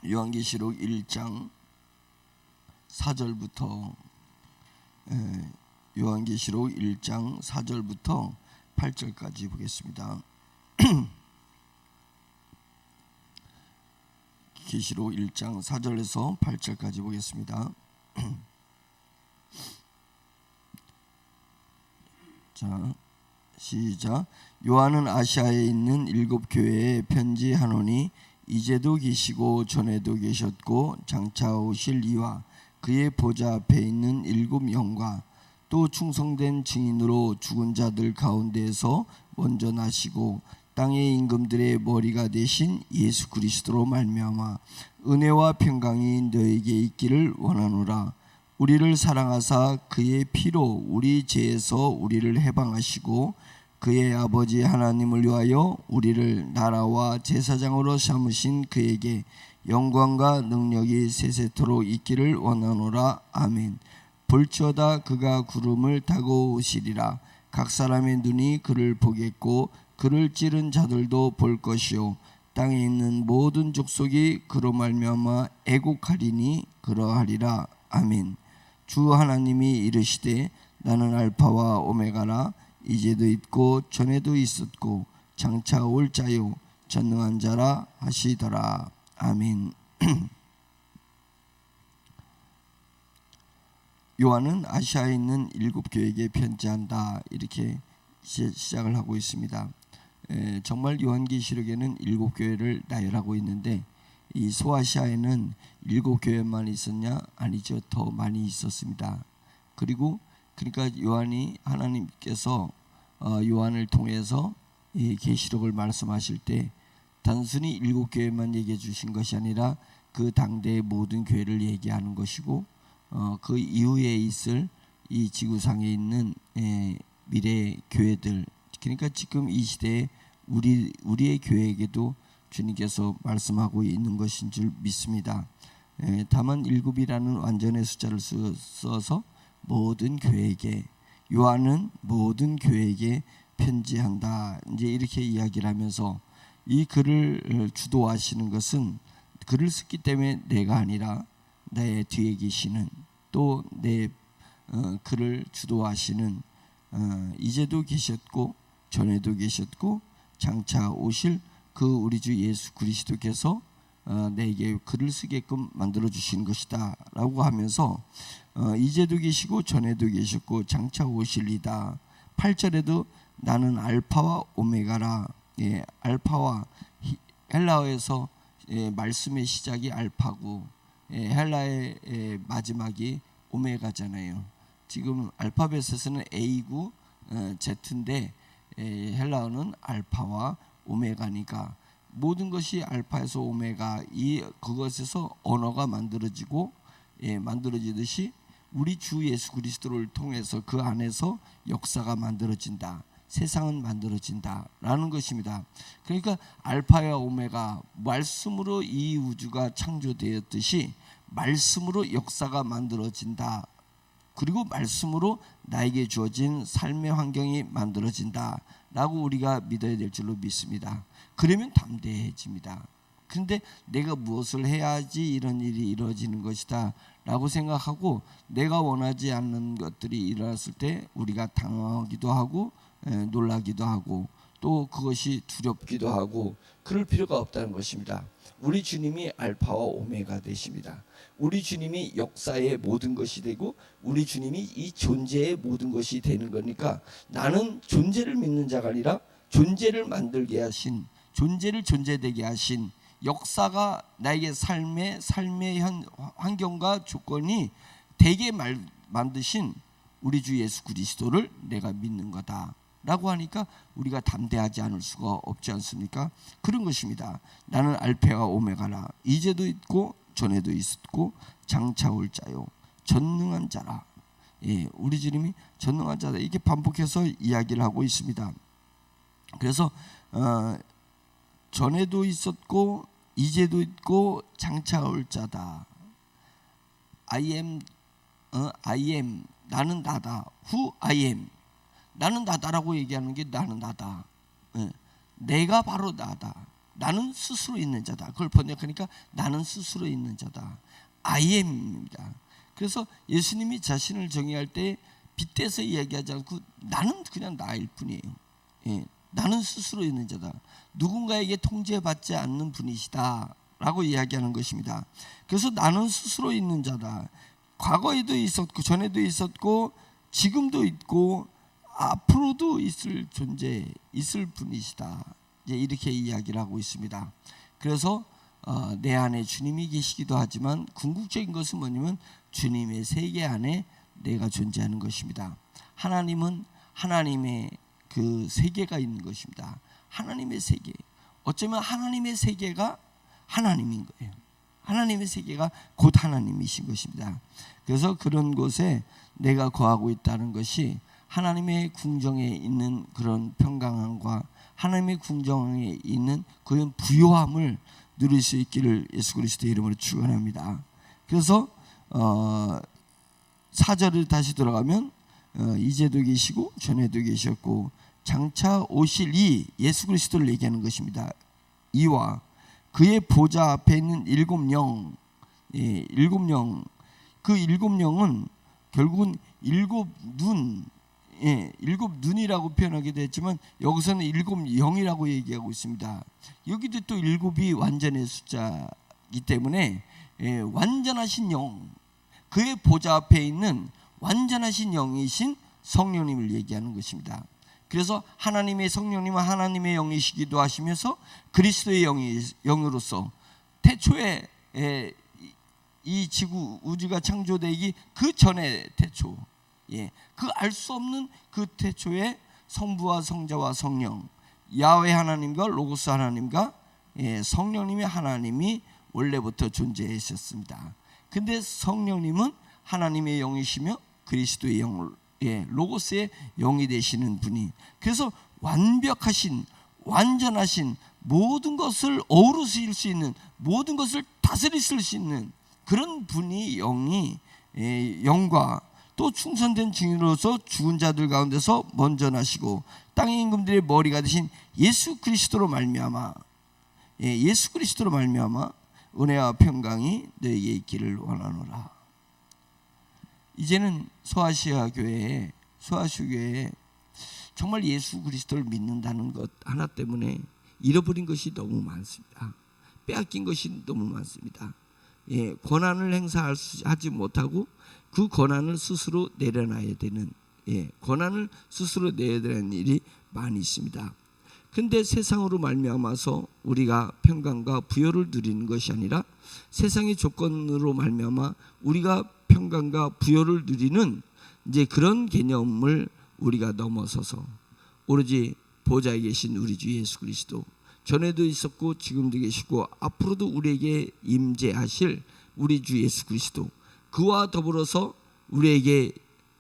요한계시록 1장 4절부터 요한계시록 1장 4절부터 8절까지 보겠습니다. 계시록 1장 4절에서 8절까지 보겠습니다. 자, 시작. 요한은 아시아에 있는 7교회에 편지하노니 이제도 계시고 전에도 계셨고 장차 오실 이와 그의 보좌 앞에 있는 7 영과 또 충성된 증인으로 죽은 자들 가운데에서 먼저 나시고 땅의 임금들의 머리가 되신 예수 그리스도로 말미암아 은혜와 평강이 너에게 있기를 원하노라. 우리를 사랑하사 그의 피로 우리 죄에서 우리를 해방하시고 그의 아버지 하나님을 위하여 우리를 나라와 제사장으로 삼으신 그에게 영광과 능력이 세세토록 있기를 원하노라. 아멘. 볼지어다 그가 구름을 타고 오시리라. 각 사람의 눈이 그를 보겠고 그를 찌른 자들도 볼 것이요 땅에 있는 모든 족속이 그로 말미암아 애곡하리니 그러하리라. 아멘. 주 하나님이 이르시되 나는 알파와 오메가라. 이제도 있고 전에도 있었고 장차 올 자요 전능한 자라 하시더라. 아멘. 요한은 아시아에 있는 7교회에게 편지한다, 이렇게 시작을 하고 있습니다. 정말 요한계시록에는 7교회를 나열하고 있는데 이 소아시아에는 7교회만 있었냐? 아니죠. 더 많이 있었습니다. 그러니까 요한이 하나님께서 요한을 통해서 이 계시록을 말씀하실 때 단순히 7교회만 얘기해 주신 것이 아니라 그 당대의 모든 교회를 얘기하는 것이고 그 이후에 있을 이 지구상에 있는 미래 교회들, 그러니까 지금 이 시대에 우리의 교회에게도 주님께서 말씀하고 있는 것인 줄 믿습니다. 다만 7이라는 완전의 숫자를 써서 모든 교회에게, 요한은 모든 교회에게 편지한다, 이제 이렇게 이야기를 하면서 이 글을 주도하시는 것은 글을 썼기 때문에 내가 아니라 내 뒤에 계시는, 또 내 글을 주도하시는 이제도 계셨고 전에도 계셨고 장차 오실 그 우리 주 예수 그리스도께서 내게 글을 쓰게끔 만들어 주신 것이다 라고 하면서 이제도 계시고 전에도 계셨고 장차 오실리다. 8절에도 나는 알파와 오메가라. 알파와 헬라어에서 말씀의 시작이 알파고 헬라의 마지막이 오메가잖아요. 지금 알파벳에서는 A고 Z인데 헬라어는 알파와 오메가니까 모든 것이 알파에서 오메가, 그것에서 언어가 만들어지듯이 우리 주 예수 그리스도를 통해서 그 안에서 역사가 만들어진다, 세상은 만들어진다라는 것입니다. 그러니까 알파와 오메가, 말씀으로 이 우주가 창조되었듯이 말씀으로 역사가 만들어진다. 그리고 말씀으로 나에게 주어진 삶의 환경이 만들어진다라고 우리가 믿어야 될 줄로 믿습니다. 그러면 담대해집니다. 그런데 내가 무엇을 해야지 이런 일이 이루어지는 것이다 라고 생각하고 내가 원하지 않는 것들이 일어났을 때 우리가 당황하기도 하고 놀라기도 하고 또 그것이 두렵기도 하고 그럴 필요가 없다는 것입니다. 우리 주님이 알파와 오메가 되십니다. 우리 주님이 역사의 모든 것이 되고 우리 주님이 이 존재의 모든 것이 되는 거니까 나는 존재를 믿는 자가 아니라 존재를 만들게 하신, 존재를 존재되게 하신, 역사가 나에게 삶의 환경과 조건이 되게 만드신 우리 주 예수 그리스도를 내가 믿는 거다 라고 하니까 우리가 담대하지 않을 수가 없지 않습니까? 그런 것입니다. 나는 알파와 오메가라. 이제도 있고 전에도 있었고 장차 올 자요 전능한 자라. 우리 주님이 전능한 자다, 이렇게 반복해서 이야기를 하고 있습니다. 그래서 전에도 있었고 이제도 있고 장차 올 자다. I am, 나는 나다. Who I am. 나는 나다라고 얘기하는 게 나는 나다. 내가 바로 나다. 나는 스스로 있는 자다. 그걸 번역하니까 나는 스스로 있는 자다. I am입니다. 그래서 예수님이 자신을 정의할 때 빗대서 이야기하지 않고 나는 그냥 나일 뿐이에요. 예, 나는 스스로 있는 자다. 누군가에게 통제받지 않는 분이시다 라고 이야기하는 것입니다. 그래서 나는 스스로 있는 자다. 과거에도 있었고 전에도 있었고 지금도 있고 앞으로도 있을 존재, 있을 분이시다. 이제 이렇게 이야기를 하고 있습니다. 그래서 내 안에 주님이 계시기도 하지만 궁극적인 것은 뭐냐면 주님의 세계 안에 내가 존재하는 것입니다. 하나님은 하나님의 그 세계가 있는 것입니다. 하나님의 세계. 어쩌면 하나님의 세계가 하나님인 거예요. 하나님의 세계가 곧 하나님이신 것입니다. 그래서 그런 곳에 내가 거하고 있다는 것이 하나님의 궁정에 있는 그런 평강함과 하나님의 궁정에 있는 그런 부요함을 누릴 수 있기를 예수 그리스도의 이름으로 축원합니다. 그래서 4절을 다시 돌아가면 이제도 계시고 전에도 계셨고 장차 오실 이 예수 그리스도를 얘기하는 것입니다. 이와 그의 보좌 앞에 있는 일곱 영, 일곱 영, 그 일곱 영은 결국은 일곱 눈, 일곱 눈이라고 표현하기도 했지만 여기서는 일곱 영이라고 얘기하고 있습니다. 여기도 또 일곱이 완전의 숫자이기 때문에 완전하신 영, 그의 보좌 앞에 있는 완전하신 영이신 성령님을 얘기하는 것입니다. 그래서 하나님의 성령님은 하나님의 영이시기도 하시면서 그리스도의 영으로서 태초에 이 지구 우주가 창조되기 그 전에 태초, 그 알 수 없는 그 태초에 성부와 성자와 성령, 야훼 하나님과 로고스 하나님과 성령님의 하나님이 원래부터 존재하셨습니다. 근데 성령님은 하나님의 영이시며 그리스도의 영, 로고스의 영이 되시는 분이, 그래서 완벽하신 완전하신 모든 것을 어우러실 수 있는, 모든 것을 다스리실 수 있는 그런 분이 영과 또 충성된 증인으로서 죽은 자들 가운데서 먼저 나시고 땅의 임금들의 머리가 되신 예수 그리스도로 말미암아, 예수 그리스도로 말미암아 은혜와 평강이 너에게 있기를 원하노라. 이제는 소아시아 교회에 정말 예수 그리스도를 믿는다는 것 하나 때문에 잃어버린 것이 너무 많습니다. 빼앗긴 것이 너무 많습니다. 권한을 행사하지 못하고 그 권한을 스스로 내려놔야 되는, 권한을 스스로 내야 되는 일이 많이 있습니다. 근데 세상으로 말미암아서 우리가 평강과 부요를 누리는 것이 아니라 세상의 조건으로 말미암아 우리가 평강과 부요를 누리는 이제 그런 개념을 우리가 넘어서서 오로지 보좌에 계신 우리 주 예수 그리스도, 전에도 있었고 지금도 계시고 앞으로도 우리에게 임재하실 우리 주 예수 그리스도, 그와 더불어서 우리에게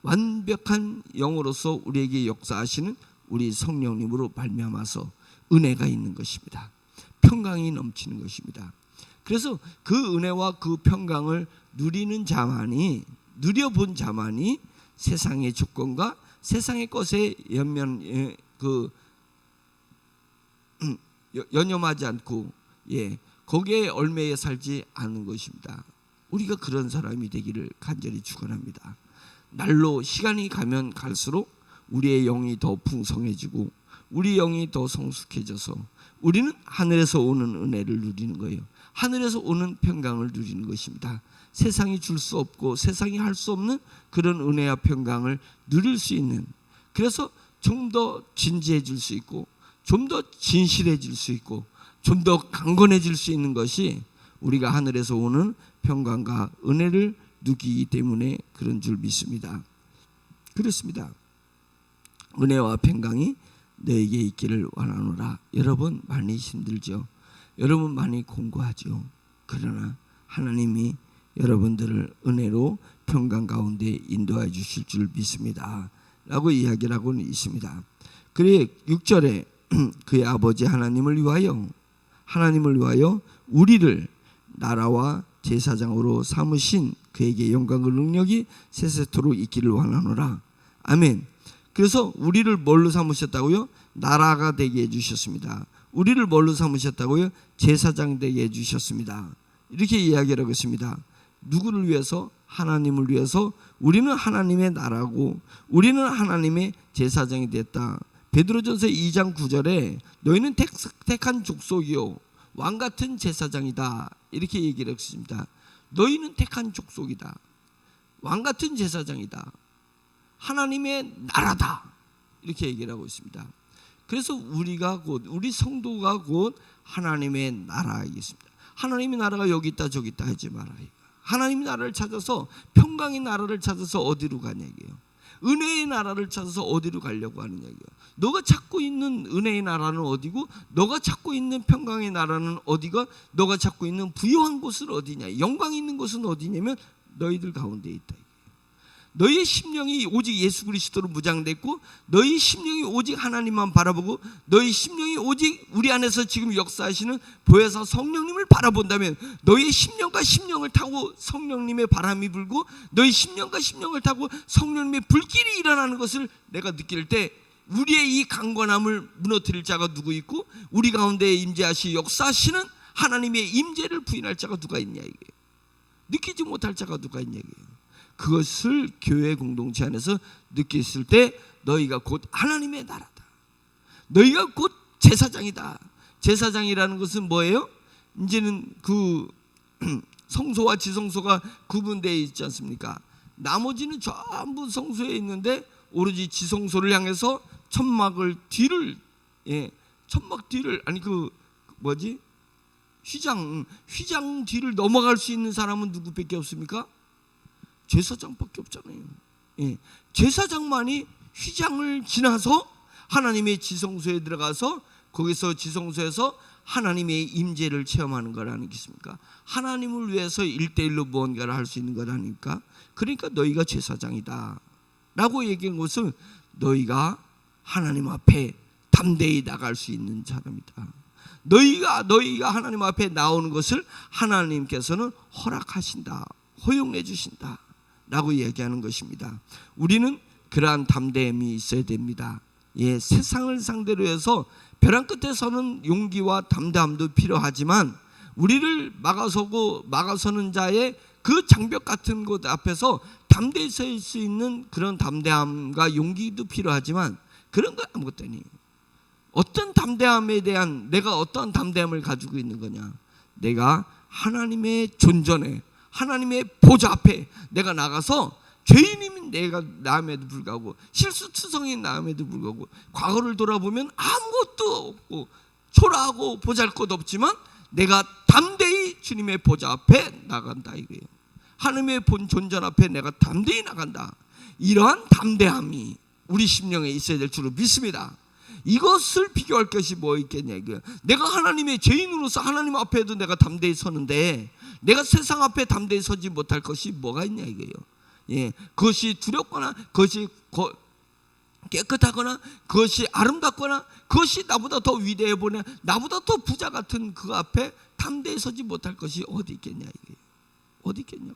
완벽한 영으로서 우리에게 역사하시는 우리 성령님으로 말미암아서 은혜가 있는 것입니다. 평강이 넘치는 것입니다. 그래서 그 은혜와 그 평강을 누리는 자만이, 누려본 자만이 세상의 조건과 세상의 것에 연연하지 않고 거기에 얽매여 살지 않는 것입니다. 우리가 그런 사람이 되기를 간절히 축원합니다. 날로 시간이 가면 갈수록 우리의 영이 더 풍성해지고 우리 영이 더 성숙해져서 우리는 하늘에서 오는 은혜를 누리는 거예요. 하늘에서 오는 평강을 누리는 것입니다. 세상이 줄 수 없고 세상이 할 수 없는 그런 은혜와 평강을 누릴 수 있는, 그래서 좀 더 진지해질 수 있고 좀 더 진실해질 수 있고 좀 더 강건해질 수 있는 것이 우리가 하늘에서 오는 평강과 은혜를 누리기 때문에 그런 줄 믿습니다. 그렇습니다. 은혜와 평강이 너에게 있기를 원하노라. 여러분 많이 힘들죠. 여러분 많이 공고하죠. 그러나 하나님이 여러분들을 은혜로 평강 가운데 인도해 주실 줄 믿습니다 라고 이야기를 하고 있습니다. 그래 6절에 그의 아버지 하나님을 위하여 우리를 나라와 제사장으로 삼으신 그에게 영광과 능력이 세세토록 있기를 원하노라. 아멘. 그래서 우리를 뭘로 삼으셨다고요? 나라가 되게 해주셨습니다. 우리를 뭘로 삼으셨다고요? 제사장 되게 해주셨습니다. 이렇게 이야기를 하고 있습니다. 누구를 위해서? 하나님을 위해서. 우리는 하나님의 나라고 우리는 하나님의 제사장이 됐다. 베드로전서 2장 9절에 너희는 택한 족속이요 왕같은 제사장이다, 이렇게 얘기를 했습니다. 너희는 택한 족속이다, 왕같은 제사장이다, 하나님의 나라다, 이렇게 얘기를 하고 있습니다. 그래서 우리가 곧 우리 성도가 곧 하나님의 나라이겠습니다. 하나님의 나라가 여기 있다 저기 있다 하지 말아요. 하나님의 나라를 찾아서, 평강의 나라를 찾아서 어디로 가냐고요? 은혜의 나라를 찾아서 어디로 가려고 하느냐고요? 너가 찾고 있는 은혜의 나라는 어디고, 너가 찾고 있는 평강의 나라는 어디가, 너가 찾고 있는 부유한 곳은 어디냐, 영광이 있는 곳은 어디냐면 너희들 가운데 있다. 너희의 심령이 오직 예수 그리스도로 무장됐고, 너희 심령이 오직 하나님만 바라보고, 너희 심령이 오직 우리 안에서 지금 역사하시는 보혜사 성령님을 바라본다면, 너희의 심령과 심령을 타고 성령님의 바람이 불고, 너희 심령과 심령을 타고 성령님의 불길이 일어나는 것을 내가 느낄 때, 우리의 이 강건함을 무너뜨릴 자가 누구 있고, 우리 가운데 임재하시 역사하시는 하나님의 임재를 부인할 자가 누가 있냐 이게, 느끼지 못할 자가 누가 있냐 이게. 그것을 교회 공동체 안에서 느꼈을 때 너희가 곧 하나님의 나라다, 너희가 곧 제사장이다. 제사장이라는 것은 뭐예요? 이제는 그 성소와 지성소가 구분되어 있지 않습니까? 나머지는 전부 성소에 있는데 오로지 지성소를 향해서 천막 뒤를 아니 그 뭐지? 휘장 뒤를 넘어갈 수 있는 사람은 누구밖에 없습니까? 제사장밖에 없잖아요. 제사장만이 휘장을 지나서 하나님의 지성소에 들어가서 거기서 지성소에서 하나님의 임재를 체험하는 걸 아니겠습니까? 하나님을 위해서 1대1로 무언가를 할 수 있는 것 아닙니까? 그러니까 너희가 제사장이다 라고 얘기한 것은 너희가 하나님 앞에 담대히 나갈 수 있는 사람이다. 너희가 하나님 앞에 나오는 것을 하나님께서는 허락하신다, 허용해 주신다 라고 이야기하는 것입니다. 우리는 그러한 담대함이 있어야 됩니다. 세상을 상대로 해서 벼랑 끝에 서는 용기와 담대함도 필요하지만, 우리를 막아서는 자의 그 장벽 같은 곳 앞에서 담대히 설 수 있는 그런 담대함과 용기도 필요하지만, 그런 거 아무것도 아니에요. 어떤 담대함에 대한, 내가 어떤 담대함을 가지고 있는 거냐, 내가 하나님의 존전에, 하나님의 보좌 앞에 내가 나가서, 죄인인 내가 남에도 불구하고, 실수투성인 남에도 불구하고, 과거를 돌아보면 아무것도 없고 초라하고 보잘것 없지만 내가 담대히 주님의 보좌 앞에 나간다 이거예요. 하나님의 본 존전 앞에 내가 담대히 나간다. 이러한 담대함이 우리 심령에 있어야 될 줄로 믿습니다. 이것을 비교할 것이 뭐 있겠냐 이거예요. 내가 하나님의 죄인으로서 하나님 앞에도 내가 담대히 서는데, 내가 세상 앞에 담대히 서지 못할 것이 뭐가 있냐 이거예요. 그것이 두렵거나, 그것이 깨끗하거나, 그것이 아름답거나, 그것이 나보다 더 위대해 보냐, 나보다 더 부자 같은 그 앞에 담대히 서지 못할 것이 어디 있겠냐 이거예요. 어디 있겠냐.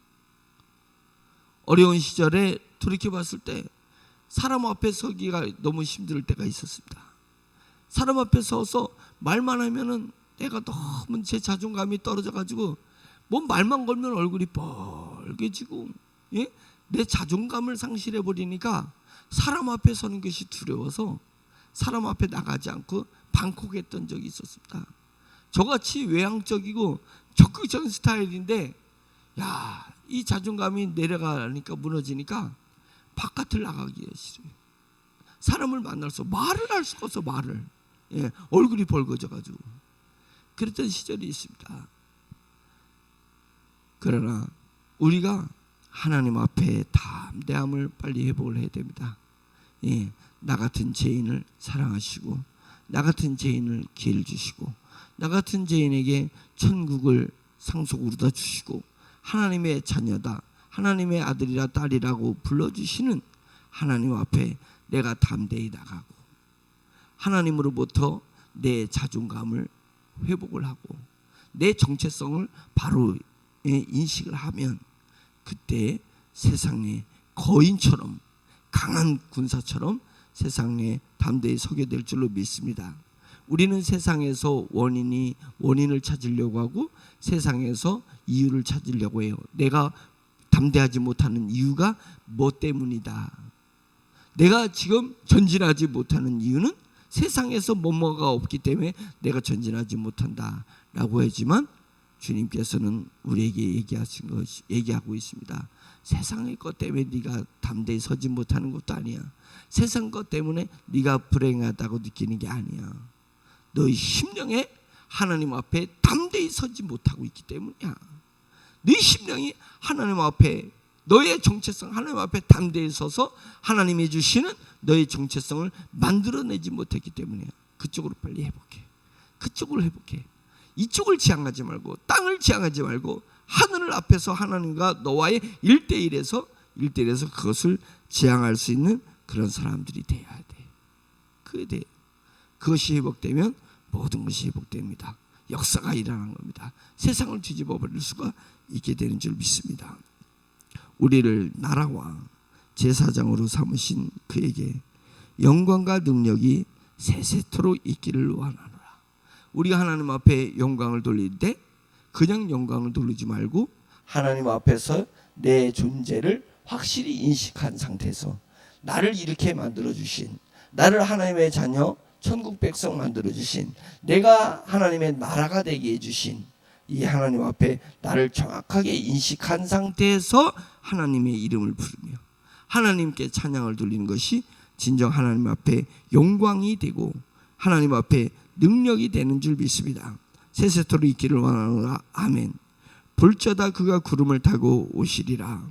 어려운 시절에 돌이켜 봤을 때 사람 앞에 서기가 너무 힘들 때가 있었습니다. 사람 앞에 서서 말만 하면은 내가 너무 제 자존감이 떨어져 가지고, 뭐 말만 걸면 얼굴이 빨개지고, 내 자존감을 상실해 버리니까 사람 앞에 서는 것이 두려워서 사람 앞에 나가지 않고 방콕했던 적이 있었습니다. 저같이 외향적이고 적극적인 스타일인데, 이 자존감이 내려가니까, 무너지니까 바깥을 나가기가 싫어요. 사람을 만나서 말을 할 수가 없어. 말을. 얼굴이 벌거져 가지고 그랬던 시절이 있습니다. 그러나 우리가 하나님 앞에 담대함을 빨리 회복을 해야 됩니다. 나 같은 죄인을 사랑하시고, 나 같은 죄인을 기회를 주시고, 나 같은 죄인에게 천국을 상속으로 다 주시고, 하나님의 자녀다, 하나님의 아들이라 딸이라고 불러주시는 하나님 앞에 내가 담대히 나가고, 하나님으로부터 내 자존감을 회복을 하고 내 정체성을 바로 인식을 하면, 그때 세상에 거인처럼, 강한 군사처럼 세상에 담대히 서게 될 줄로 믿습니다. 우리는 세상에서 원인을 찾으려고 하고 세상에서 이유를 찾으려고 해요. 내가 담대하지 못하는 이유가 뭐 때문이다. 내가 지금 전진하지 못하는 이유는 세상에서 뭐가 없기 때문에 내가 전진하지 못한다라고 하지만 주님께서는 우리에게 얘기하고 있습니다. 세상의 것 때문에 네가 담대히 서지 못하는 것도 아니야. 세상 것 때문에 네가 불행하다고 느끼는 게 아니야. 너의 심령에 하나님 앞에 담대히 서지 못하고 있기 때문이야. 네 심령이 하나님 앞에 너의 정체성 하나님 앞에 담대히 서서 하나님이 주시는 너의 정체성을 만들어내지 못했기 때문이야. 그쪽으로 빨리 회복해. 그쪽을 회복해. 이쪽을 지향하지 말고 땅을 지향하지 말고 하늘 앞에서 하나님과 너와의 1대1에서 그것을 지향할 수 있는 그런 사람들이 돼야 돼. 그것이 회복되면 모든 것이 회복됩니다. 역사가 일어나는 겁니다. 세상을 뒤집어 버릴 수가 있게 되는 줄 믿습니다. 우리를 나라와 제사장으로 삼으신 그에게 영광과 능력이 세세토록 있기를 원하노라. 우리가 하나님 앞에 영광을 돌릴 때 그냥 영광을 돌리지 말고 하나님 앞에서 내 존재를 확실히 인식한 상태에서 나를 이렇게 만들어주신, 나를 하나님의 자녀 천국 백성 만들어주신, 내가 하나님의 나라가 되게 해주신 이 하나님 앞에 나를 정확하게 인식한 상태에서 하나님의 이름을 부르며 하나님께 찬양을 돌리는 것이 진정 하나님 앞에 영광이 되고 하나님 앞에 능력이 되는 줄 믿습니다. 세세토록 있기를 원하노라. 아멘. 볼저다 그가 구름을 타고 오시리라.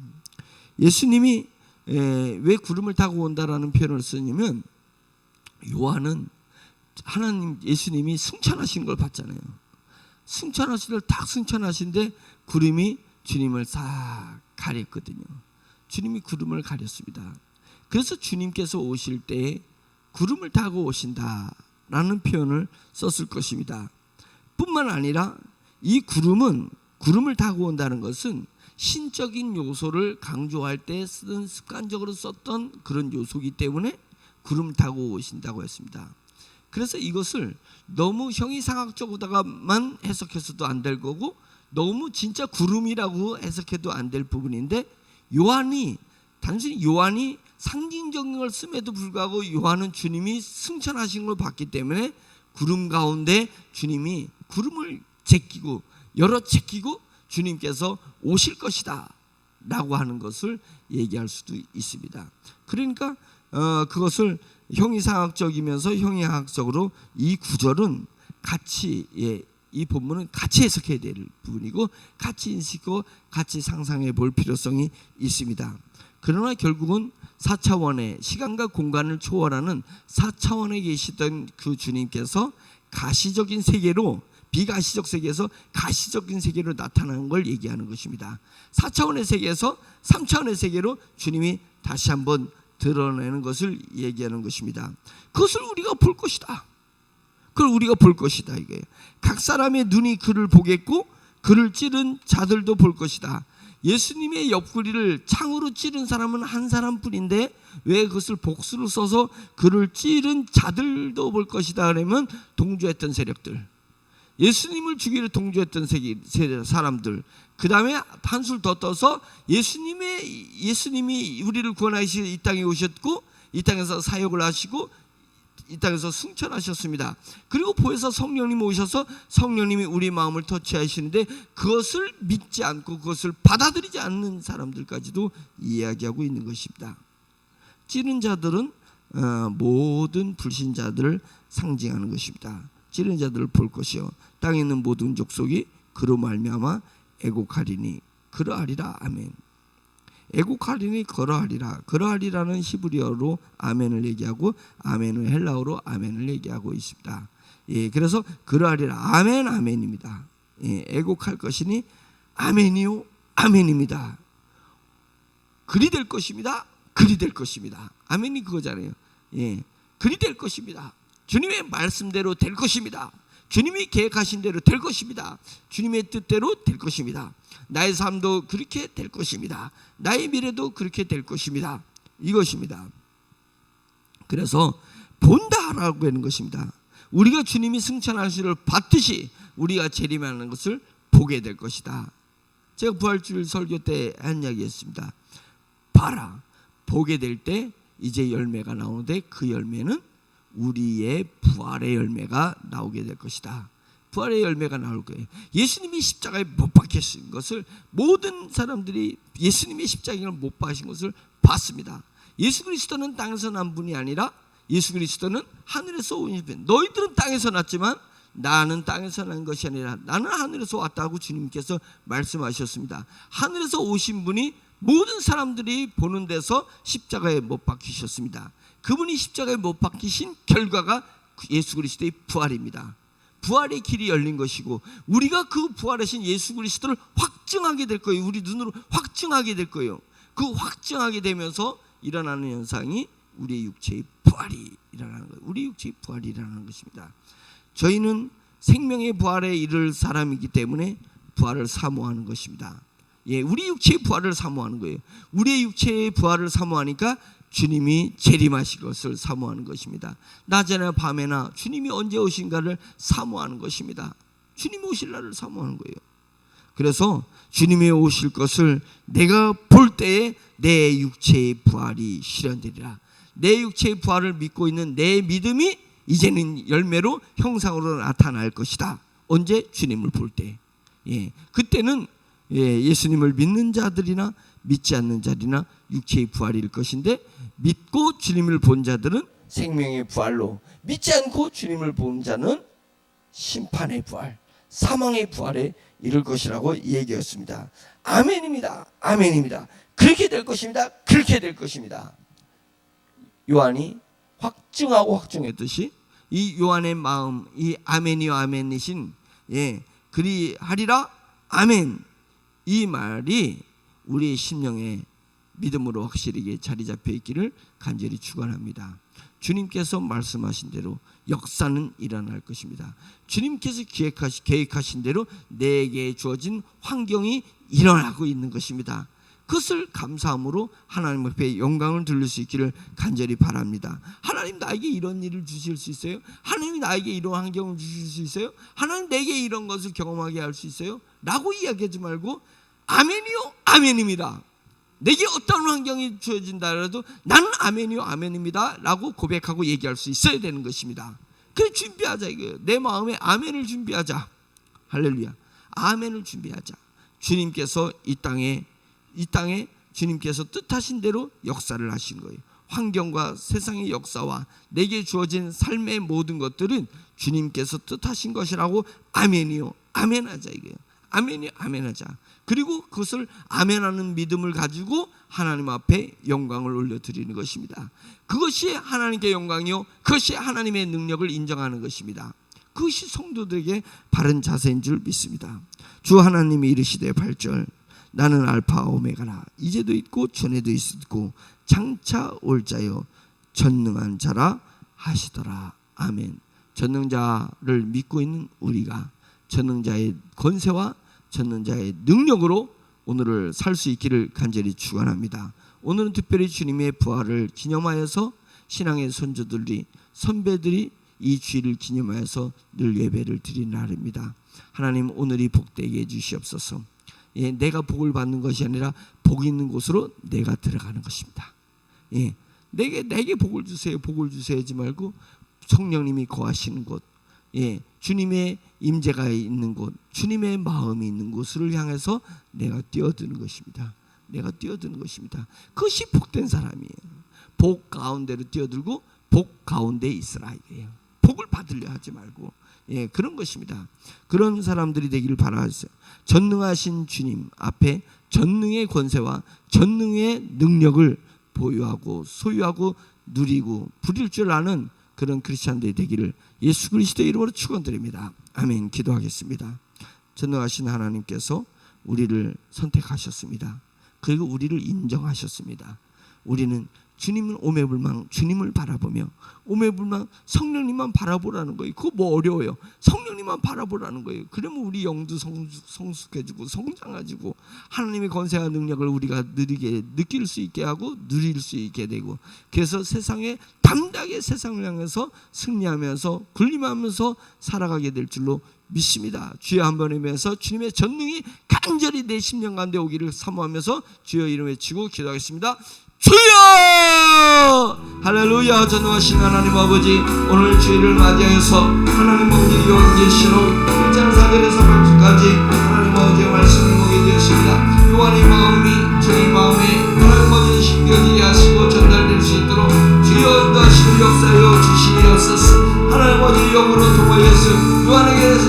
예수님이 왜 구름을 타고 온다라는 표현을 쓰냐면 요한은 예수님이 승천하신 걸 봤잖아요. 승천하시들 딱 승천하신데 구름이 주님을 싹 가렸거든요. 주님이 구름을 가렸습니다. 그래서 주님께서 오실 때 구름을 타고 오신다라는 표현을 썼을 것입니다. 뿐만 아니라 이 구름을 타고 온다는 것은 신적인 요소를 강조할 때 쓰던 습관적으로 썼던 그런 요소이기 때문에 구름 타고 오신다고 했습니다. 그래서 이것을 너무 형이상학적으로다가만 해석해서도 안 될 거고 너무 진짜 구름이라고 해석해도 안 될 부분인데 단순히 요한이 상징적인 걸 씀에도 불구하고 요한은 주님이 승천하신 걸 봤기 때문에 구름 가운데 주님이 구름을 제끼고 주님께서 오실 것이다 라고 하는 것을 얘기할 수도 있습니다. 그러니까 그것을 형이상학적이면서 형이학적으로 이 구절은 같이 이 본문은 같이 해석해야 될 부분이고 같이 인식하고 같이 상상해 볼 필요성이 있습니다. 그러나 결국은 4차원의 시간과 공간을 초월하는 4차원에 계시던 그 주님께서 가시적인 세계로 비가시적 세계에서 가시적인 세계로 나타나는 걸 얘기하는 것입니다. 4차원의 세계에서 3차원의 세계로 주님이 다시 한번 드러내는 것을 얘기하는 것입니다. 그것을 우리가 볼 것이다. 그걸 우리가 볼 것이다 이거예요. 각 사람의 눈이 그를 보겠고 그를 찌른 자들도 볼 것이다. 예수님의 옆구리를 창으로 찌른 사람은 한 사람뿐인데 왜 그것을 복수로 써서 그를 찌른 자들도 볼 것이다 그러면 동조했던 세력들, 예수님을 죽이려 동조했던 사람들, 그 다음에 한술 더 떠서 예수님이 우리를 구원하시려 이 땅에 오셨고 이 땅에서 사역을 하시고 이 땅에서 승천하셨습니다. 그리고 보혜사 성령님이 오셔서 성령님이 우리 마음을 터치하시는데 그것을 믿지 않고 그것을 받아들이지 않는 사람들까지도 이야기하고 있는 것입니다. 찌른 자들은 모든 불신자들을 상징하는 것입니다. 찌른 자들을 볼 것이요 땅에 있는 모든 족속이 그로 말미암아 애곡하리니 그러하리라. 아멘. 애곡하리니 그러하리라는 히브리어로 아멘을 얘기하고 아멘은 헬라어로 아멘을 얘기하고 있습니다. 그래서 그러하리라 아멘 아멘입니다. 애곡할 것이니 아멘이요 아멘입니다. 그리 될 것입니다. 그리 될 것입니다. 아멘이 그거잖아요. 그리 될 것입니다. 주님의 말씀대로 될 것입니다. 주님이 계획하신 대로 될 것입니다. 주님의 뜻대로 될 것입니다. 나의 삶도 그렇게 될 것입니다. 나의 미래도 그렇게 될 것입니다. 이것입니다. 그래서 본다라고 하는 것입니다. 우리가 주님이 승천하시를 봤듯이 우리가 재림하는 것을 보게 될 것이다. 제가 부활주일 설교 때 한 이야기였습니다. 봐라, 보게 될 때 이제 열매가 나오는데 그 열매는 우리의 부활의 열매가 나오게 될 것이다. 부활의 열매가 나올 거예요. 예수님이 십자가에 못 박히신 것을 모든 사람들이 예수님의 십자가에 못 박히신 것을 봤습니다. 예수 그리스도는 땅에서 난 분이 아니라 예수 그리스도는 하늘에서 오신 분. 너희들은 땅에서 났지만 나는 땅에서 난 것이 아니라 나는 하늘에서 왔다고 주님께서 말씀하셨습니다. 하늘에서 오신 분이 모든 사람들이 보는 데서 십자가에 못 박히셨습니다. 그분이 십자가에 못 박히신 결과가 예수 그리스도의 부활입니다. 부활의 길이 열린 것이고 우리가 그 부활하신 예수 그리스도를 확증하게 될 거예요. 우리 눈으로 확증하게 될 거예요. 그 확증하게 되면서 일어나는 현상이 우리의 육체의 부활이 일어나는 거예요. 우리 육체의 부활이 일어나는 것입니다. 저희는 생명의 부활에 이를 사람이기 때문에 부활을 사모하는 것입니다. 예, 우리 육체의 부활을 사모하는 거예요. 우리의 육체의 부활을 사모하니까 주님이 재림하실 것을 사모하는 것입니다. 낮에나 밤에나 주님이 언제 오신가를 사모하는 것입니다. 주님이 오실 날을 사모하는 거예요. 그래서 주님이 오실 것을 내가 볼 때에 내 육체의 부활이 실현되리라. 내 육체의 부활을 믿고 있는 내 믿음이 이제는 열매로 형상으로 나타날 것이다. 언제? 주님을 볼 때. 예, 그때는 예수님을 믿는 자들이나 믿지 않는 자들이나 육체의 부활일 것인데 믿고 주님을 본 자들은 생명의 부활로, 믿지 않고 주님을 본 자는 심판의 부활, 사망의 부활에 이를 것이라고 얘기했습니다. 아멘입니다. 아멘입니다. 그렇게 될 것입니다. 그렇게 될 것입니다. 요한이 확증하고 확증했듯이 이 요한의 마음, 이 아멘이요 아멘이신 그리하리라 아멘, 이 말이 우리의 심령에 믿음으로 확실하게 자리 잡혀 있기를 간절히 축원합니다. 주님께서 말씀하신 대로 역사는 일어날 것입니다. 주님께서 계획하신 대로 내게 주어진 환경이 일어나고 있는 것입니다. 그것을 감사함으로 하나님 앞에 영광을 돌릴 수 있기를 간절히 바랍니다. 하나님 나에게 이런 일을 주실 수 있어요? 하나님 나에게 이런 환경을 주실 수 있어요? 하나님 내게 이런 것을 경험하게 할 수 있어요? 라고 이야기하지 말고 아멘이요 아멘입니다. 내게 어떤 환경이 주어진다 해도 나는 아멘이요 아멘입니다 라고 고백하고 얘기할 수 있어야 되는 것입니다. 그래, 준비하자 이거예요. 내 마음에 아멘을 준비하자. 할렐루야. 아멘을 준비하자. 주님께서 이 땅에 주님께서 뜻하신 대로 역사를 하신 거예요. 환경과 세상의 역사와 내게 주어진 삶의 모든 것들은 주님께서 뜻하신 것이라고 아멘이요 아멘하자 이거예요. 아멘이요 아멘하자. 그리고 그것을 아멘하는 믿음을 가지고 하나님 앞에 영광을 올려드리는 것입니다. 그것이 하나님께 영광이요, 그것이 하나님의 능력을 인정하는 것입니다. 그것이 성도들에게 바른 자세인 줄 믿습니다. 주 하나님이 이르시되 8절 나는 알파 오메가라. 이제도 있고 전에도 있었고 장차 올 자요 전능한 자라 하시더라. 아멘. 전능자를 믿고 있는 우리가 전능자의 권세와 전능자의 능력으로 오늘을 살 수 있기를 간절히 축원합니다. 오늘은 특별히 주님의 부활을 기념하여서 신앙의 선배들이 이 주일을 기념하여서 늘 예배를 드리는 날입니다. 하나님 오늘이 복되게 해주시옵소서. 내가 복을 받는 것이 아니라 복 있는 곳으로 내가 들어가는 것입니다. 내게 복을 주세요, 복을 주세요 하지 말고 성령님이 거하시는 곳, 주님의 임재가 있는 곳, 주님의 마음이 있는 곳을 향해서 내가 뛰어드는 것입니다. 내가 뛰어드는 것입니다. 그것이 복된 사람이에요. 복 가운데로 뛰어들고 복 가운데 있으라 이거예요. 복을 받으려 하지 말고 그런 것입니다. 그런 사람들이 되기를 바라세요. 전능하신 주님 앞에 전능의 권세와 전능의 능력을 보유하고 소유하고 누리고 부릴 줄 아는 그런 크리스찬들이 되기를 예수 그리스도의 이름으로 축원드립니다. 아멘. 기도하겠습니다. 전능하신 하나님께서 우리를 선택하셨습니다. 그리고 우리를 인정하셨습니다. 우리는 주님은 오매불망 주님을 바라보며 오매불망 성령님만 바라보라는 거예요. 그거 뭐 어려워요. 성령님만 바라보라는 거예요. 그러면 우리 영도 성숙해지고 성장해지고 하나님의 권세와 능력을 우리가 느낄 수 있게 하고 누릴 수 있게 되고, 그래서 세상에 담대하게 세상을 향해서 승리하면서 군림하면서 살아가게 될 줄로 믿습니다. 주여 한번 외면서 주님의 전능이 간절히 내 심령 가운데 오기를 사모하면서 주여 이름 외치고 기도하겠습니다. 주여! 할렐루야. 전능하신 하나님 아버지, 오늘 주일을 맞이하여서 하나님 아버지 요한계시록 1장 4절에서 8절까지 하나님 아버지의 말씀을 보게 되었습니다. 요한의 마음이 저희 마음에 하나님 아버지 심겨지게 하시고 전달될 수 있도록 주여 인도하시는 역사여 주시옵소서. 하나님 아버지 영으로 통하여서 요한에게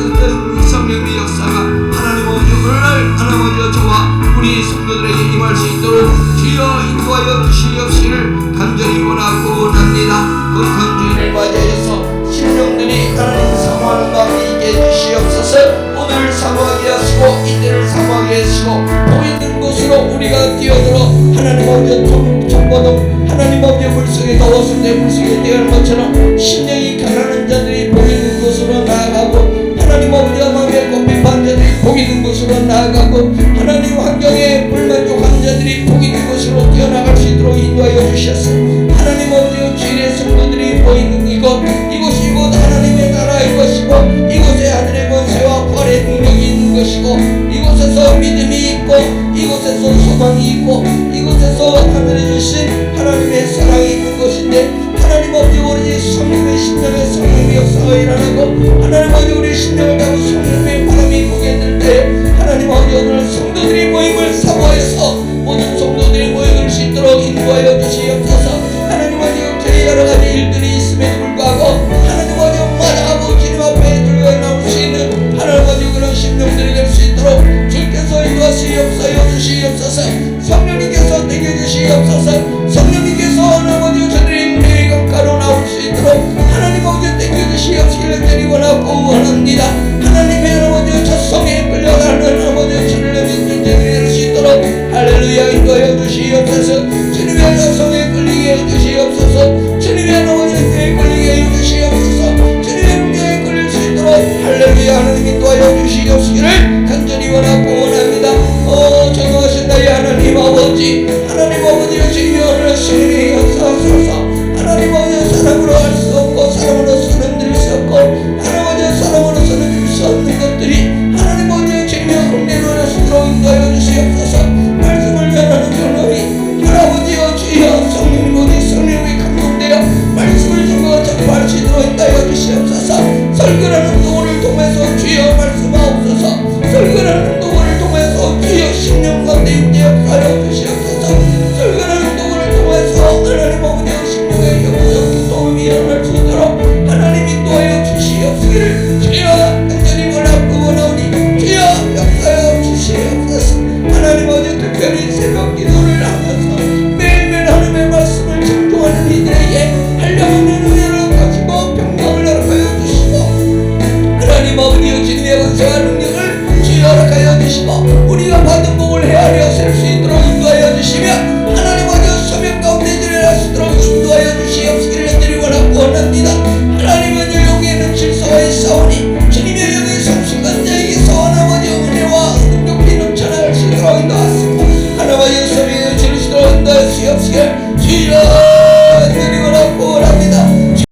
성령의 역사가 하나님 아버지 오늘날 하나님 아버지 저와 우리 성도들에게 임할 수 있도록 주여 인도하여 주시옵시기를 간절히 원합니다. 거룩한 주일을 맞이하여서 심령들이 하나님 사모하는 마음이 있게 해주시옵소서. 오늘 사모하게 하시고 이때를 사모하게 하시고 보이는 곳으로 우리가 뛰어들어 하나님 아버지 청보동 하나님 아버지 물속에 더웠을 때 물속에 뛰어난 것처럼 심령이 가난한 자들이 보이는 곳으로 나아가고 하나님 아버지와 마음에 꼽힌 자들이 보이는 곳으로 나아가고 하나님 환경에 불만족한 자들이 보이는 곳으로 뛰어나갈 수 있도록 인도하여 주셨소. 하나님 아버지와 주일의 성도들이 보이는 이곳이 곧 하나님의 나라 이것이고 이곳에 하늘의 권세와 부활의 능력이 있는 것이고 이곳에서 믿음이 있고 이곳에서 소망이 있고 이곳에서 하늘에 주신 하나님의 사랑이 있는 것인데, 하나님 아버지 오로지 성령의 심령의 성령의 역사가 일어나고 하나님 아버지 우리 심령을 가고 성령의